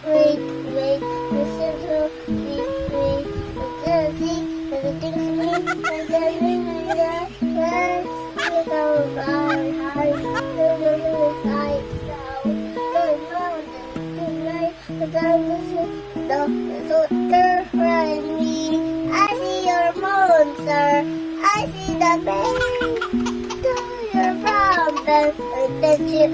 Wait, wait, listen to me, wait, see, the things me, and then we let's go right, high, high, going round and right, but then listen, the right me. I see your monster, I see the baby, do your problem, and then you